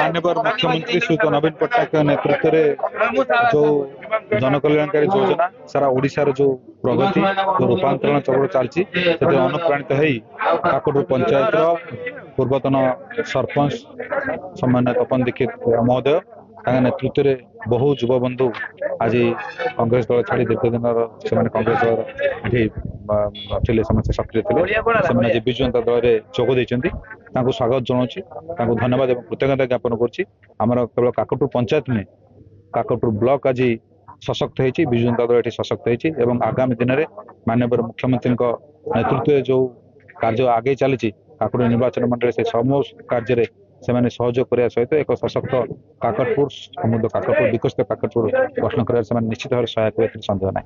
माननीय मुख्यमंत्री श्री नवीन पट्टनायक नेतृत्व में जो जनकल्याणकारी योजना सारा ओडिशार जो प्रगति जो रूपांतरण चक्र चलती अनुप्राणित हो काकटपुर पंचायत पूर्वतन सरपंच सम्मान्य तपन दीक्षित महोदय नेतृत्व में बहु युवा बंधु आज कांग्रेस दल छाड़ी दीर्घ दिन से कांग्रेस दल थे सक्रिय थे विजु जनता दल में जोग देते स्वागत जनाऊँ धन्यवाद और कृतज्ञता ज्ञापन करमर केवल काकटपुर पंचायत नुहे काकटपुर ब्लॉक आज सशक्त होती विजु जनता दल ये सशक्त होती आगामी दिन में माननीय मुख्यमंत्री नेतृत्व जो कार्य आगे चली काकटपुर निर्वाचन मंडल से समस्त कार्य से सहयोग करने सहित एक सशक्त काकटपुर समृद्ध काकटपुर विकसित काकटपुर गठन कर निश्चित भाव सहायक संदेह ना।